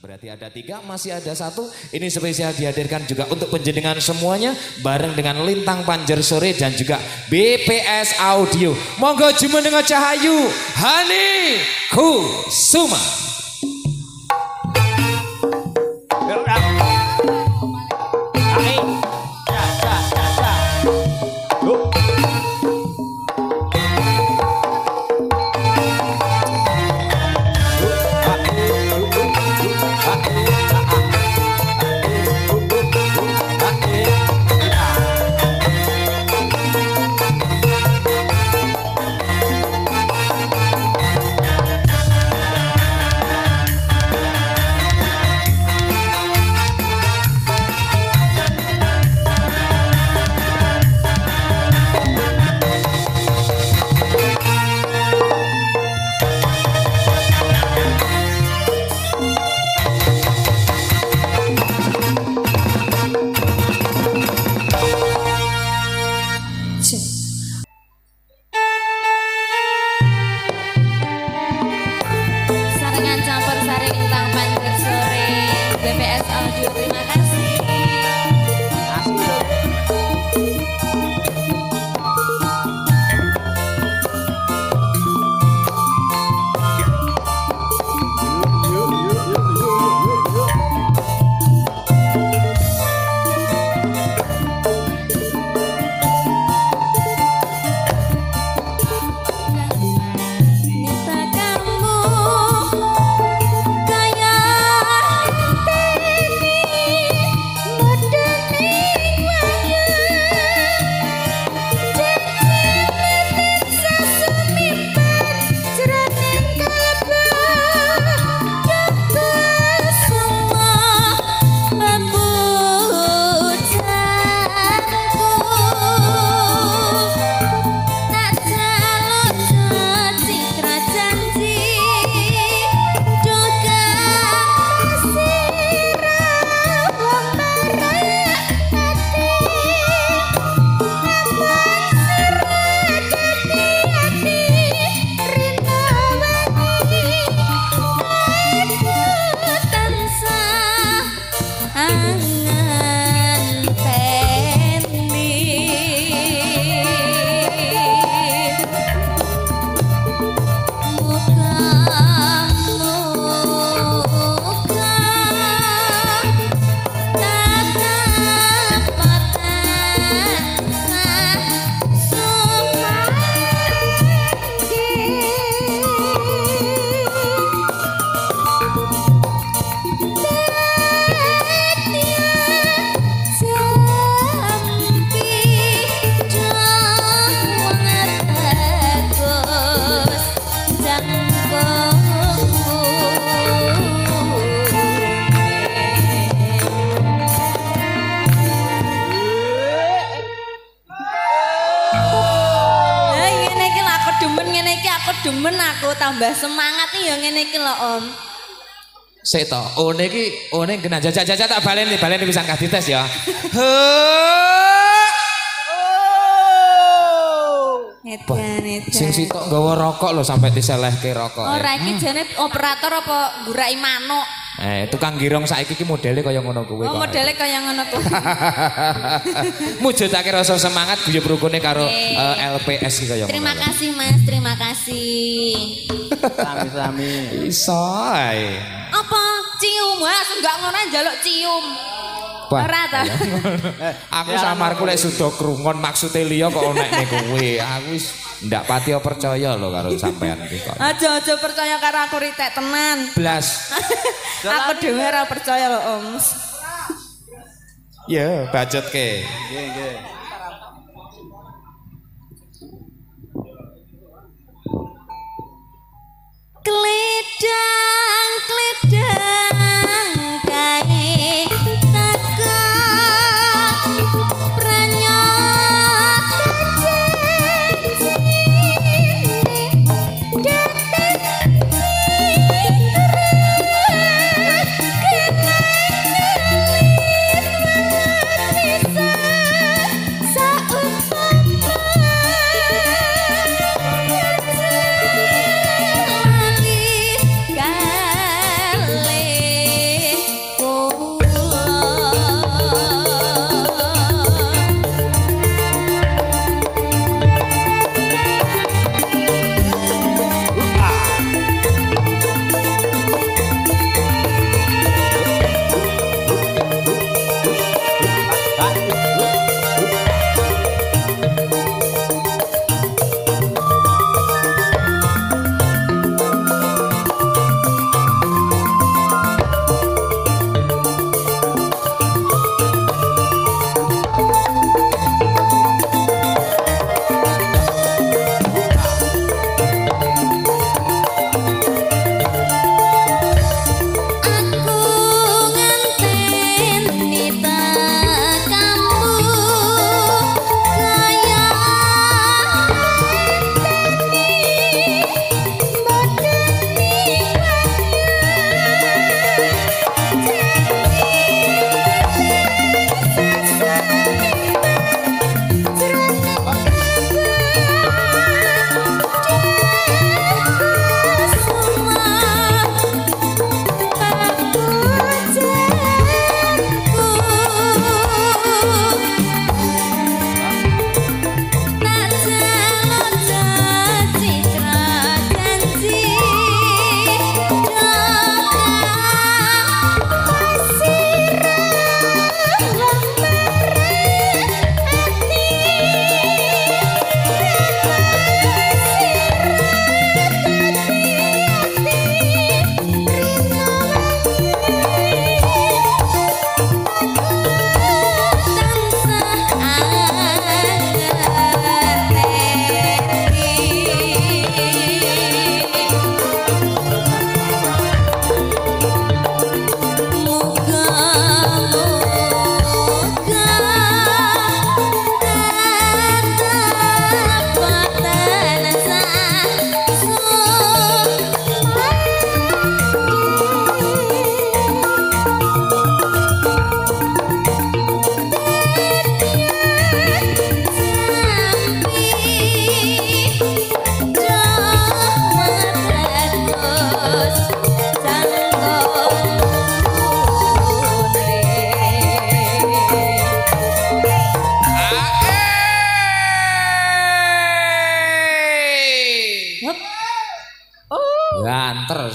berarti ada 3, masih ada 1. Ini spesial dihadirkan juga untuk penjenengan semuanya bareng dengan Lintang Panjer Sore dan juga BPS Audio. Monggo jumeneng Cahayu Hani Kusuma. Saringan campur sari Lintang Panjer Sore BPS Audio, terima kasih. Demen aku tambah semangat nih yang ngene iki lho Om. Sik to, one kena jajak tak baleni pisan kadites ya. Edan. Sing sitok nggawa rokok lho sampai diselehke rokok. Ora iki jane operator apa gurai manuk. Tukang girong saiki iki modele kaya ngono kuwi. Oh, modele kaya ngono kuwi. Mujudake rasa semangat guyub rukune karo LPS iki kaya ngono. Terima kasih Mas, terima kasih. Sami-sami. Iso ae. Apa cium? Wah, enggak ngono njaluk cium. Ora ta. Aku samarku lek sudo krungon maksude liya kok onekne kowe. Aku wis ndak pati percaya lho karo sampean iki kok. Aja percaya karo aku ritek tenan. Blas. Aku dhewe ora percaya lho Om. Ya, bacotke. Nggih. Kledang kae taka pranyoto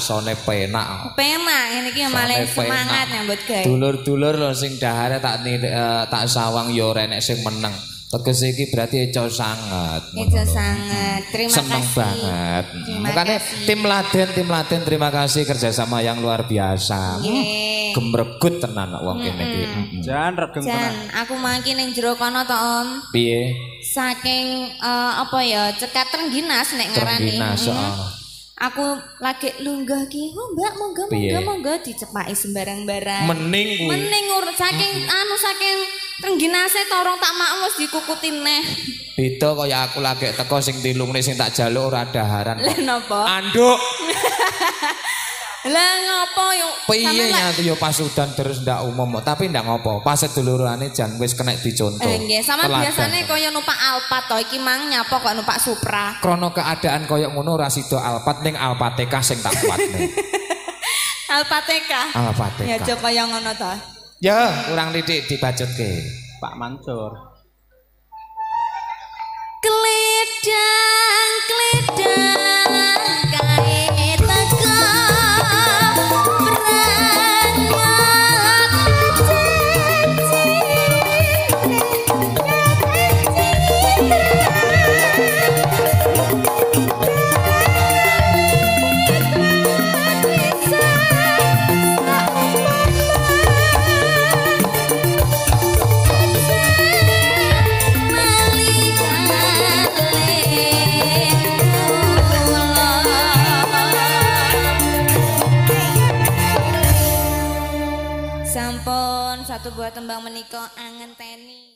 sone penak. Penak ini ki malah semangat nyambut gawe. Dulur-dulur lho sing dahare tak sawang yo ora enek sing meneng. Tegese iki berarti eco sanget. Eco sanget. Terima seneng kasih. Banget. Makanya tim Laden terima kasih kerjasama yang luar biasa. Gemregut tenan wong kene iki. Jan regeng tenan. Aku mangki ning jero kono to Om. Piye? Saking apa ya cekat Trengginas nek ngarani. Trengginas, Aku lagi lunggah ki, oh Mbak monggo dicepaki sembarang-barang. Mending urut saking saking Trengginase torong tak mak wis dikukuti neh. Beda kaya aku lagi teko sing tilungne sing tak jaluk ora daharan. Lah napa? Anduk. Lah ngopo yo? Piye nyatu yo pas udan terus ndak umum, tapi ndak ngopo. Pas sedulurane jan wis kena dicontoh. Nggih, sama biasane kaya numpak Alphard to iki mang nyapa kok numpak Supra. Krono keadaan kaya ngono ora sida Alphard ning Alpateka sing tak kuatne. Alpateka. Ya aja kaya ngono to. Ya, kurang titik dibacutke. Pak Mansur. Kledang kae teka sampun satu buah tembang menika angen teni.